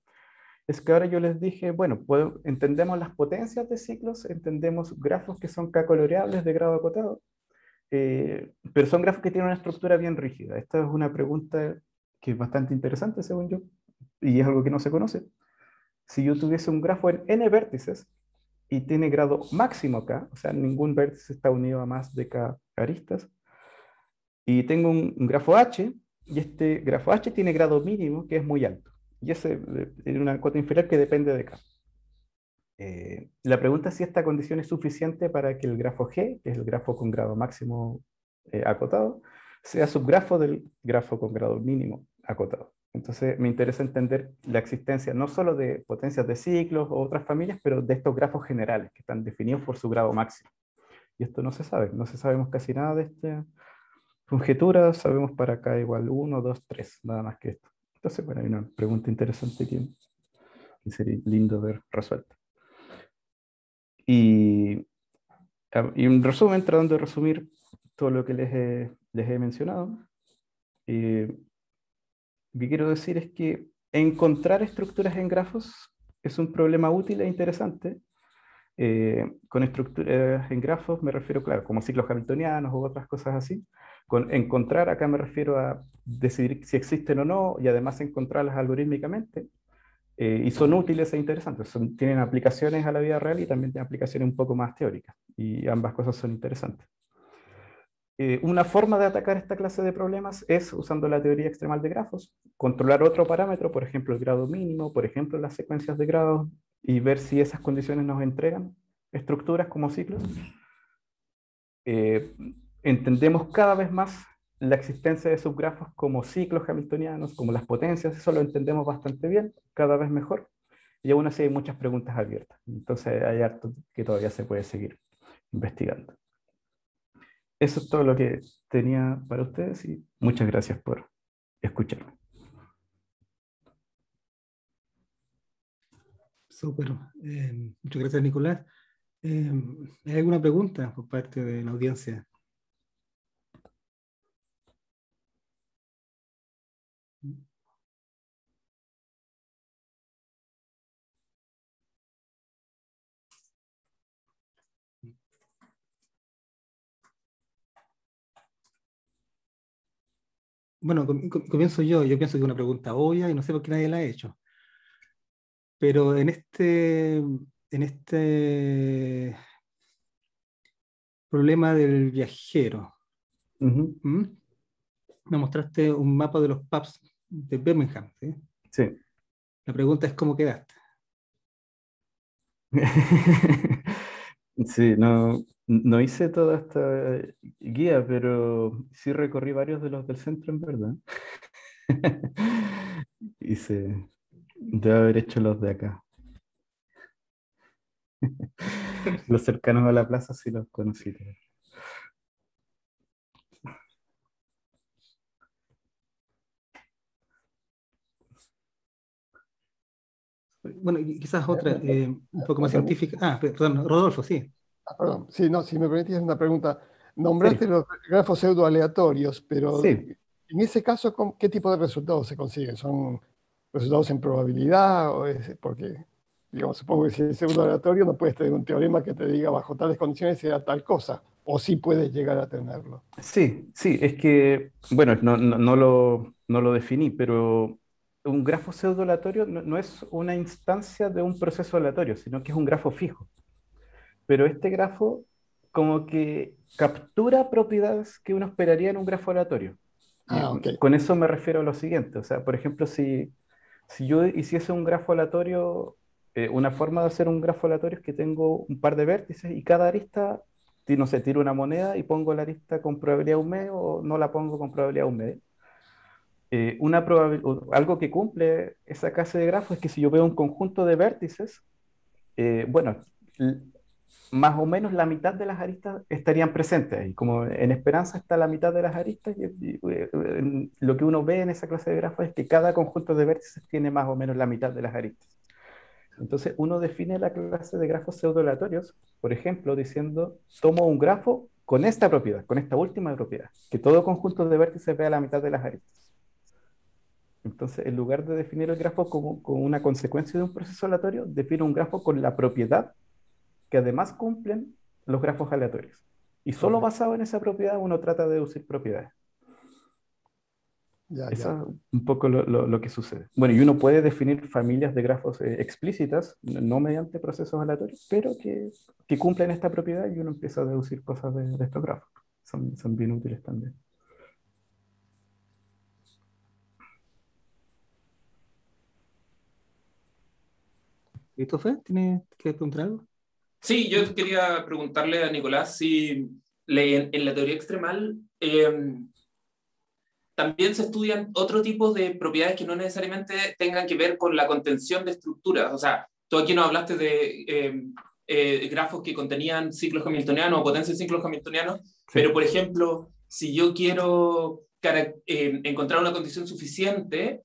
[SPEAKER 2] Es que ahora yo les dije, bueno, entendemos las potencias de ciclos, entendemos grafos que son K-coloreables de grado acotado, pero son grafos que tienen una estructura bien rígida. Esta es una pregunta que es bastante interesante, según yo, y es algo que no se conoce. Si yo tuviese un grafo en n vértices y tiene grado máximo K, o sea, ningún vértice está unido a más de K aristas, y tengo un grafo H, y este grafo H tiene grado mínimo, que es muy alto, y ese es una cota inferior que depende de K. La pregunta es si esta condición es suficiente para que el grafo G, que es el grafo con grado máximo acotado, sea subgrafo del grafo con grado mínimo acotado. Entonces me interesa entender la existencia no solo de potencias de ciclos o otras familias, pero de estos grafos generales que están definidos por su grado máximo. Y esto no se sabe, no se sabemos casi nada de esta conjetura, sabemos para K igual 1, 2, 3, nada más que esto. Entonces, bueno, hay una pregunta interesante que sería lindo ver resuelta. Y y en resumen, tratando de resumir todo lo que les he mencionado, lo que quiero decir es que encontrar estructuras en grafos es un problema útil e interesante. Con estructuras en grafos me refiero, claro, como ciclos hamiltonianos u otras cosas así. Con encontrar, acá me refiero a decidir si existen o no y además encontrarlas algorítmicamente. Y son útiles e interesantes, tienen aplicaciones a la vida real y también tienen aplicaciones un poco más teóricas, y ambas cosas son interesantes. Una forma de atacar esta clase de problemas es usando la teoría extremal de grafos, controlar otro parámetro, por ejemplo el grado mínimo, por ejemplo las secuencias de grados, y ver si esas condiciones nos entregan estructuras como ciclos. Eh, Entendemos cada vez más la existencia de subgrafos como ciclos hamiltonianos, como las potencias, eso lo entendemos bastante bien, cada vez mejor, y aún así hay muchas preguntas abiertas, entonces hay harto que todavía se puede seguir investigando. Eso es todo lo que tenía para ustedes y muchas gracias por escucharme.
[SPEAKER 1] Súper. Muchas gracias, Nicolás. ¿Hay alguna pregunta por parte de la audiencia? Bueno, comienzo yo. Yo pienso que es una pregunta obvia y no sé por qué nadie la ha hecho. Pero en este problema del viajero,
[SPEAKER 2] Ujú.
[SPEAKER 1] ¿m? Me mostraste un mapa de los pubs de Birmingham, ¿sí?
[SPEAKER 2] Sí.
[SPEAKER 1] La pregunta es cómo quedaste.
[SPEAKER 2] Sí, no hice toda esta guía, pero sí recorrí varios de los del centro, en verdad. Hice, debo haber hecho los de acá. Los cercanos a la plaza sí los conocí.
[SPEAKER 1] Bueno, y quizás otra, un poco
[SPEAKER 3] Me
[SPEAKER 1] más
[SPEAKER 3] permi-
[SPEAKER 1] científica. Ah, perdón, Rodolfo, sí.
[SPEAKER 3] perdón, sí, no, si me permitís una pregunta.
[SPEAKER 2] Sí,
[SPEAKER 3] Nombraste los grafos pseudo aleatorios, pero
[SPEAKER 2] sí.
[SPEAKER 3] en ese caso, ¿qué tipo de resultados se consiguen? ¿Son resultados en probabilidad? Porque, digamos, supongo que si es pseudo aleatorio no puedes tener un teorema que te diga bajo tales condiciones será tal cosa, o sí puedes llegar a tenerlo.
[SPEAKER 2] Sí, sí, es que, bueno, no lo definí, pero un grafo pseudo aleatorio no es una instancia de un proceso aleatorio, sino que es un grafo fijo. Pero este grafo como que captura propiedades que uno esperaría en un grafo aleatorio. Y
[SPEAKER 3] Ah, ok.
[SPEAKER 2] con eso me refiero a lo siguiente, o sea, por ejemplo, si yo hiciese un grafo aleatorio, una forma de hacer un grafo aleatorio es que tengo un par de vértices y cada arista, no sé, tiro una moneda y pongo la arista con probabilidad un medio o no la pongo con probabilidad un medio. Algo que cumple esa clase de grafo es que si yo veo un conjunto de vértices, bueno, l- más o menos la mitad de las aristas estarían presentes. Y como en Esperanza está la mitad de las aristas, lo que uno ve en esa clase de grafos es que cada conjunto de vértices tiene más o menos la mitad de las aristas. Entonces uno define la clase de grafos pseudo-aleatorios, por ejemplo, diciendo, tomo un grafo con esta propiedad, con esta última propiedad, que todo conjunto de vértices vea la mitad de las aristas. Entonces, en lugar de definir el grafo como una consecuencia de un proceso aleatorio, defino un grafo con la propiedad que además cumplen los grafos aleatorios. Y solo
[SPEAKER 3] Perfecto.
[SPEAKER 2] basado en esa propiedad uno trata de deducir propiedades.
[SPEAKER 3] Ya,
[SPEAKER 2] Eso
[SPEAKER 3] ya.
[SPEAKER 2] es un poco lo que sucede. Bueno, y uno puede definir familias de grafos explícitas, no mediante procesos aleatorios, pero que cumplen esta propiedad y uno empieza a deducir cosas de estos grafos. Son bien útiles también.
[SPEAKER 1] ¿Christopher, tienes que preguntar algo?
[SPEAKER 4] Sí, yo quería preguntarle a Nicolás si en la teoría extremal también se estudian otro tipo de propiedades que no necesariamente tengan que ver con la contención de estructuras. O sea, tú aquí nos hablaste de grafos que contenían ciclos hamiltonianos o potencia de ciclos hamiltonianos, pero
[SPEAKER 2] Sí.
[SPEAKER 4] por ejemplo, si yo quiero encontrar una condición suficiente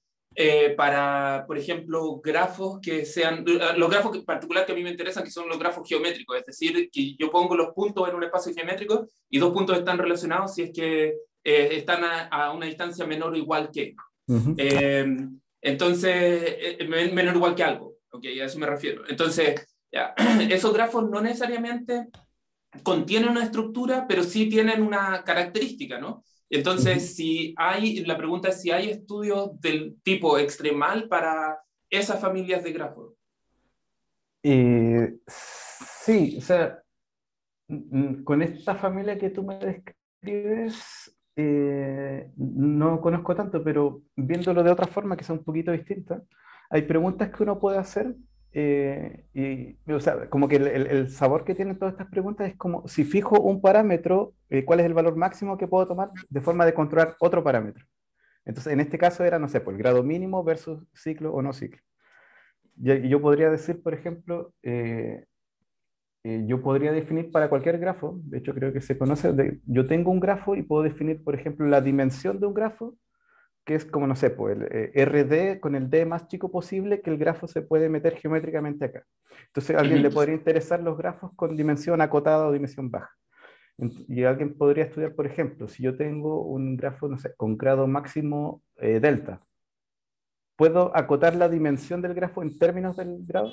[SPEAKER 4] para, por ejemplo, grafos que sean, los grafos en particular que a mí me interesan, que son los grafos geométricos, es decir, que yo pongo los puntos en un espacio geométrico y dos puntos están relacionados si es que están a una distancia menor o igual que.
[SPEAKER 2] Ujú.
[SPEAKER 4] Eh, entonces, menor o igual que algo, ¿ok? A eso me refiero. Entonces, ya, esos grafos no necesariamente contienen una estructura, pero sí tienen una característica, ¿no?
[SPEAKER 2] Ujú.
[SPEAKER 4] Entonces, la pregunta es si hay estudios del tipo extremal para esas familias de grafos.
[SPEAKER 2] Sí, o sea, con esta familia que tú me describes, no conozco tanto, pero viéndolo de otra forma, que sea un poquito distinta, hay preguntas que uno puede hacer, o sea, como que el sabor que tienen todas estas preguntas es como, si fijo un parámetro, ¿cuál es el valor máximo que puedo tomar de forma de controlar otro parámetro? Entonces, en este caso era, no sé, pues el grado mínimo versus ciclo o no ciclo. Y yo podría decir, por ejemplo, yo podría definir para cualquier grafo, de hecho creo que se conoce, yo tengo un grafo y puedo definir, por ejemplo, la dimensión de un grafo, que es como, no sé, pues el RD con el D más chico posible que el grafo se puede meter geométricamente acá. Entonces a alguien le podría interesar los grafos con dimensión acotada o dimensión baja. Y alguien podría estudiar, por ejemplo, si yo tengo un grafo, no sé, con grado máximo delta, ¿puedo acotar la dimensión del grafo en términos del grado?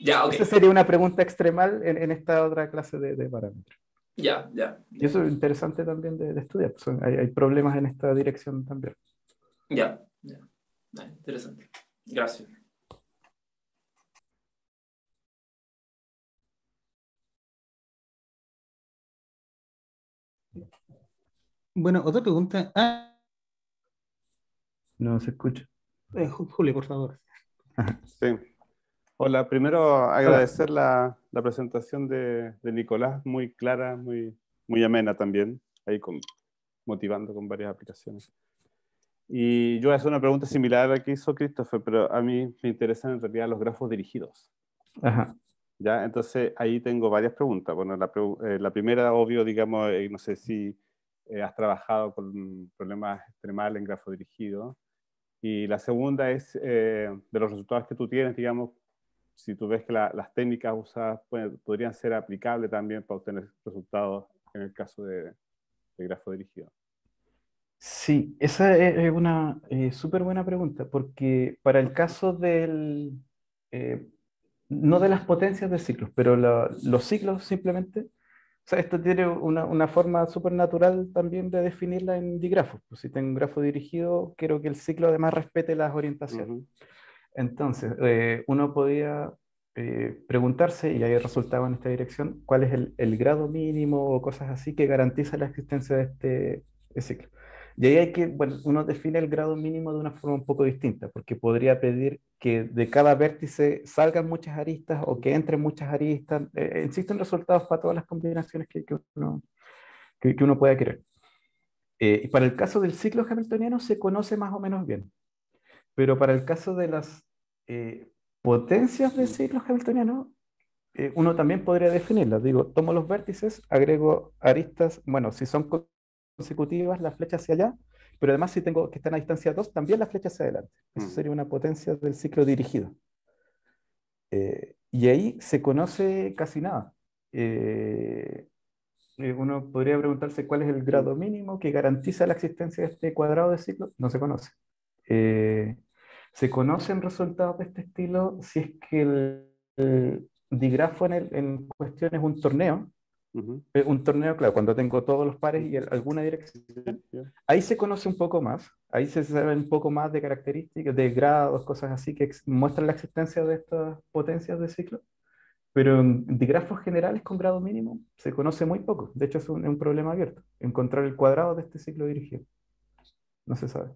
[SPEAKER 4] Ya, ok.
[SPEAKER 2] Esa sería una pregunta extremal en esta otra clase de parámetros.
[SPEAKER 4] Ya, ya,
[SPEAKER 2] Y
[SPEAKER 4] ya.
[SPEAKER 2] eso es interesante también de estudiar. Pues hay problemas en esta dirección también.
[SPEAKER 4] Ya, ya. Interesante. Gracias.
[SPEAKER 1] Bueno, otra pregunta.
[SPEAKER 2] No se escucha.
[SPEAKER 1] Julio, por favor.
[SPEAKER 5] Sí. Hola, primero
[SPEAKER 1] Hola.
[SPEAKER 5] agradecer la presentación de Nicolás, muy clara, muy amena también, ahí motivando con varias aplicaciones. Y yo voy a hacer una pregunta similar a la que hizo Christopher, pero a mí me interesan en realidad los grafos dirigidos.
[SPEAKER 2] Ajá.
[SPEAKER 5] ¿Ya? Entonces ahí tengo varias preguntas. Bueno, la primera, obvio, digamos, no sé si has trabajado con problemas extremales en grafo dirigido. Y la segunda es de los resultados que tú tienes, digamos, si tú ves que las técnicas usadas podrían ser aplicables también para obtener resultados en el caso de grafo dirigido.
[SPEAKER 2] Sí, esa es una súper buena pregunta, porque para el caso eh, no de las potencias de ciclos, pero los ciclos simplemente, o sea, esto tiene una forma súper natural también de definirla en digrafos. Pues si tengo un grafo dirigido, quiero que el ciclo además respete las orientaciones.
[SPEAKER 5] Uh-huh.
[SPEAKER 2] Entonces, uno podía preguntarse, y hay resultado en esta dirección, cuál es el grado mínimo o cosas así que garantiza la existencia de este ciclo. Y ahí hay que, bueno, uno define el grado mínimo de una forma un poco distinta, porque podría pedir que de cada vértice salgan muchas aristas o que entren muchas aristas. Existen resultados para todas las combinaciones que uno pueda querer. Y para el caso del ciclo hamiltoniano se conoce más o menos bien. Pero para el caso de las potencias de ciclos hamiltonianos, uno también podría definirlas. Digo, tomo los vértices, agrego aristas, bueno, si son consecutivas, la flecha hacia allá, pero además si tengo que estar a distancia 2, también la flecha hacia adelante. Eso sería una potencia del ciclo dirigido. Y ahí se conoce casi nada. Uno podría preguntarse cuál es el grado mínimo que garantiza la existencia de este cuadrado de ciclo. No se conoce. Eh, se conocen resultados de este estilo si es que el digrafo en cuestión es un torneo.
[SPEAKER 5] Uh-huh.
[SPEAKER 2] Un torneo, claro, cuando tengo todos los pares y alguna dirección. Ahí se conoce un poco más. Ahí se sabe un poco más de características, de grados, cosas así que muestran la existencia de estas potencias de ciclo. Pero en digrafos generales con grado mínimo se conoce muy poco. De hecho, es un problema abierto. Encontrar el cuadrado de este ciclo dirigido. No se sabe.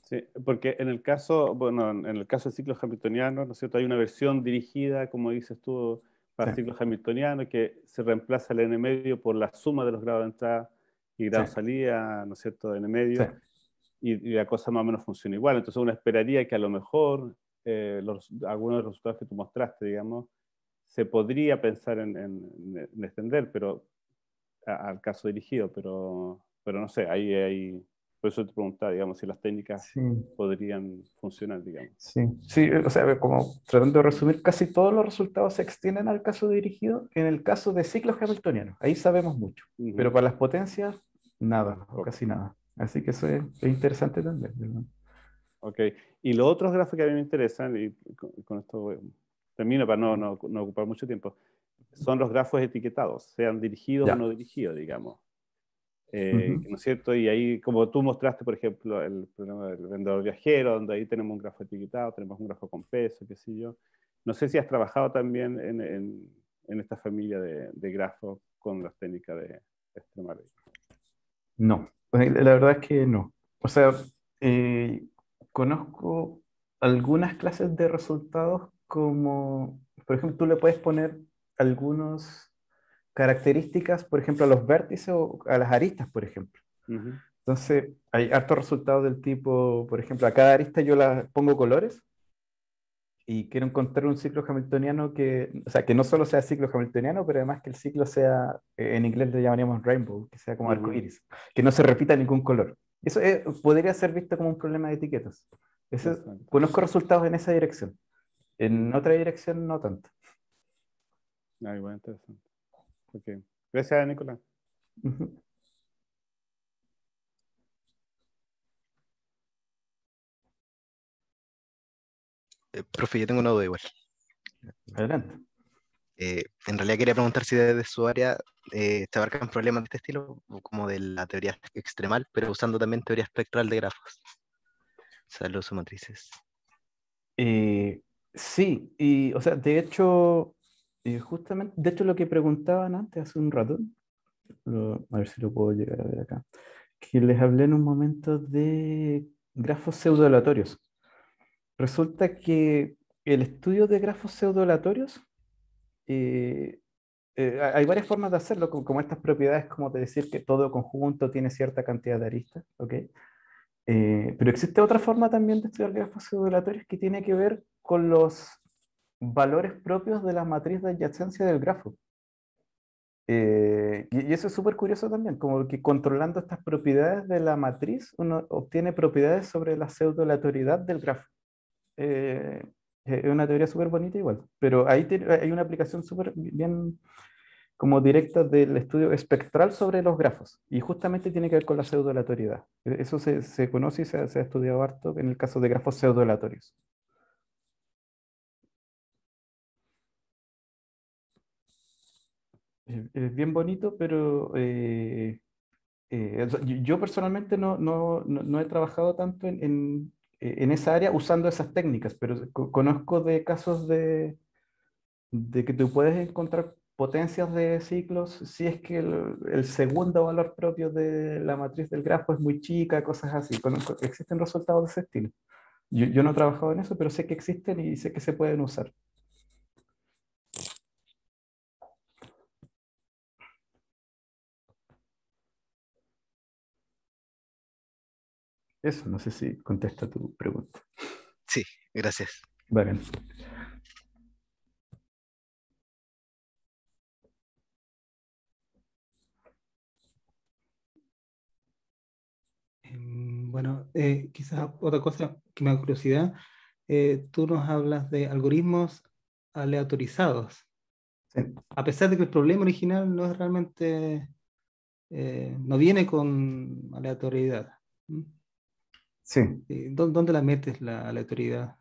[SPEAKER 5] Sí, porque en el caso, bueno, en el caso del ciclo hamiltoniano, ¿no es cierto? Hay una versión dirigida, como dices tú, para
[SPEAKER 2] Sí.
[SPEAKER 5] ciclos hamiltonianos, que se reemplaza el n medio por la suma de los grados de entrada y grados de
[SPEAKER 2] Sí.
[SPEAKER 5] salida, ¿no es cierto?, de n medio,
[SPEAKER 2] Sí.
[SPEAKER 5] y la cosa más o menos funciona igual. Entonces uno esperaría que a lo mejor algunos de los resultados que tú mostraste, digamos, se podría pensar en extender, pero al caso dirigido, pero no sé, por eso te preguntaba, digamos, si las técnicas
[SPEAKER 2] Sí.
[SPEAKER 5] podrían funcionar, digamos.
[SPEAKER 2] Sí, sí, o sea, como tratando de resumir, casi todos los resultados se extienden al caso dirigido en el caso de ciclos hamiltonianos. Ahí sabemos mucho, pero para las potencias, nada, o casi nada. Así que eso es interesante también, ¿verdad?
[SPEAKER 5] Ok, y los otros grafos que a mí me interesan, y con esto termino para no ocupar mucho tiempo, son los grafos etiquetados, sean dirigidos o
[SPEAKER 2] Ya.
[SPEAKER 5] no dirigidos, digamos.
[SPEAKER 2] Ujú.
[SPEAKER 5] ¿No es cierto? Y ahí, como tú mostraste, por ejemplo, el problema del vendedor viajero, donde ahí tenemos un grafo etiquetado, tenemos un grafo con peso, qué sé yo. No sé si has trabajado también en esta familia de grafos con las técnicas de Extremale.
[SPEAKER 2] No, pues, la verdad es que no. O sea, eh, conozco algunas clases de resultados como, por ejemplo, tú le puedes poner algunas características, por ejemplo, a los vértices o a las aristas, por ejemplo.
[SPEAKER 5] Uh-huh.
[SPEAKER 2] Entonces, hay hartos resultados del tipo, por ejemplo, a cada arista yo la pongo colores y quiero encontrar un ciclo hamiltoniano que, o sea, que no solo sea ciclo hamiltoniano, pero además que el ciclo sea, en inglés le llamaríamos rainbow, que sea como arco
[SPEAKER 5] Uh-huh.
[SPEAKER 2] iris, que no se repita ningún color. Eso podría ser visto como un problema de etiquetas. Conozco resultados en esa dirección. En otra dirección, no tanto.
[SPEAKER 5] Ah, igual, interesante. Okay. Gracias, Nicolás.
[SPEAKER 2] Ujú.
[SPEAKER 6] Profe, yo tengo una duda igual.
[SPEAKER 2] Adelante.
[SPEAKER 6] En realidad quería preguntar si desde su área te abarcan problemas de este estilo, como de la teoría extremal, pero usando también teoría espectral de grafos. Saludos matrices.
[SPEAKER 2] Eh, sí, o sea, de hecho, justamente, de hecho lo que preguntaban antes, hace un rato, a ver si lo puedo llegar a ver acá, que les hablé en un momento de grafos pseudoaleatorios. Resulta que el estudio de grafos pseudoaleatorios, eh, hay varias formas de hacerlo, como estas propiedades, como de decir que todo conjunto tiene cierta cantidad de aristas, ¿ok? Pero existe otra forma también de estudiar grafos pseudoaleatorios que tiene que ver con los valores propios de la matriz de adyacencia del grafo. Y eso es súper curioso también, como que controlando estas propiedades de la matriz, uno obtiene propiedades sobre la pseudoaleatoriedad del grafo. Eh, es una teoría súper bonita igual, pero ahí hay una aplicación súper bien como directa del estudio espectral sobre los grafos, y justamente tiene que ver con la pseudoaleatoriedad. Eso se conoce y se ha estudiado harto en el caso de grafos pseudoaleatorios. Es bien bonito, pero yo personalmente no he trabajado tanto en esa área usando esas técnicas, pero conozco de casos de que tú puedes encontrar potencias de ciclos si es que el segundo valor propio de la matriz del grafo es muy chica, cosas así. Existen resultados de ese estilo. Yo no he trabajado en eso, pero sé que existen y sé que se pueden usar. Eso, no sé si contesta tu pregunta.
[SPEAKER 6] Sí, gracias.
[SPEAKER 2] Bacán.
[SPEAKER 1] Bueno, quizás otra cosa que me da curiosidad, tú nos hablas de algoritmos aleatorizados,
[SPEAKER 2] Sí.
[SPEAKER 1] a pesar de que el problema original no es realmente, no viene con aleatoriedad. ¿Mm?
[SPEAKER 2] Sí.
[SPEAKER 1] ¿Dónde la metes la aleatoriedad?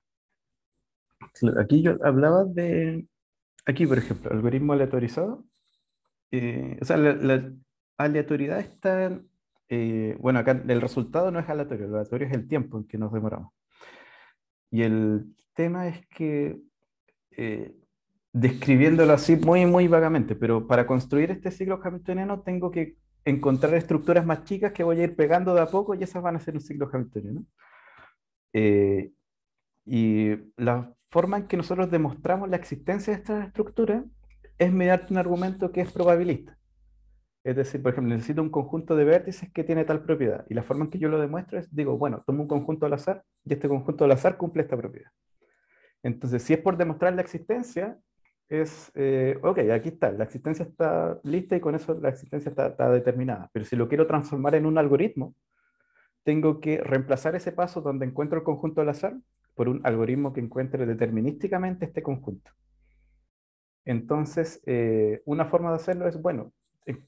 [SPEAKER 2] Claro, aquí yo hablaba de, aquí por ejemplo, algoritmo aleatorizado. O sea, la aleatoriedad está, bueno, acá el resultado no es aleatorio, el aleatorio es el tiempo en que nos demoramos. Y el tema es que, eh, describiéndolo así muy vagamente, pero para construir este ciclo hamiltoniano tengo que encontrar estructuras más chicas que voy a ir pegando de a poco y esas van a ser un ciclo hamiltoniano. Eh, y la forma en que nosotros demostramos la existencia de estas estructuras es mediante un argumento que es probabilista. Es decir, por ejemplo, necesito un conjunto de vértices que tiene tal propiedad. Y la forma en que yo lo demuestro es, digo, bueno, tomo un conjunto al azar y este conjunto al azar cumple esta propiedad. Entonces, si es por demostrar la existencia, es, ok, aquí está, la existencia está lista y con eso la existencia está determinada. Pero si lo quiero transformar en un algoritmo, tengo que reemplazar ese paso donde encuentro el conjunto al azar por un algoritmo que encuentre determinísticamente este conjunto. Entonces, una forma de hacerlo es, bueno,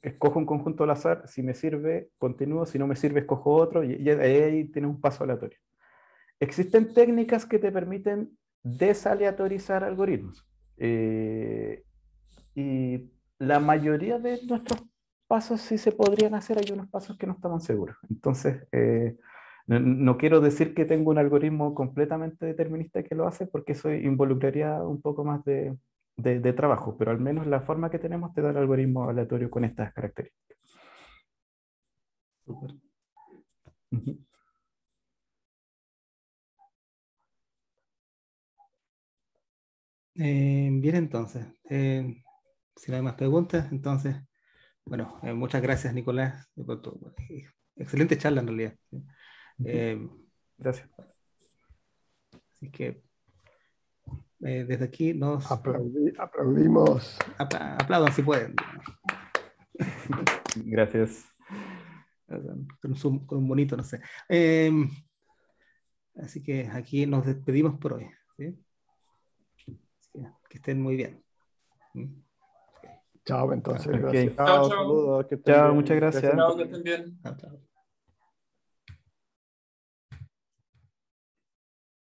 [SPEAKER 2] escojo un conjunto al azar, si me sirve, continúo, si no me sirve, escojo otro, y ahí tienes un paso aleatorio. Existen técnicas que te permiten desaleatorizar algoritmos. Y la mayoría de nuestros pasos sí se podrían hacer, hay unos pasos que no estamos seguros. Entonces, no quiero decir que tengo un algoritmo completamente determinista que lo hace, porque eso involucraría un poco más de trabajo, pero al menos la forma que tenemos te da el algoritmo aleatorio con estas características.
[SPEAKER 1] Súper.
[SPEAKER 2] Ujú.
[SPEAKER 1] Bien, entonces, si no hay más preguntas, entonces, bueno, muchas gracias, Nicolás, por excelente charla en realidad. ¿Sí?
[SPEAKER 2] Gracias.
[SPEAKER 1] Así que desde aquí nos
[SPEAKER 3] Aplaudimos.
[SPEAKER 1] aplaudan si pueden.
[SPEAKER 2] Gracias.
[SPEAKER 1] Con un bonito, no sé. Así que aquí nos despedimos por hoy. ¿Sí? Que estén muy bien.
[SPEAKER 3] Chao, entonces,
[SPEAKER 2] Ok.
[SPEAKER 3] gracias.
[SPEAKER 4] Chao,
[SPEAKER 5] Chao,
[SPEAKER 4] chao.
[SPEAKER 5] saludos, que estén
[SPEAKER 2] Chao,
[SPEAKER 5] bien.
[SPEAKER 2] muchas gracias.
[SPEAKER 4] Chao, que estén bien.
[SPEAKER 1] Chao, chao.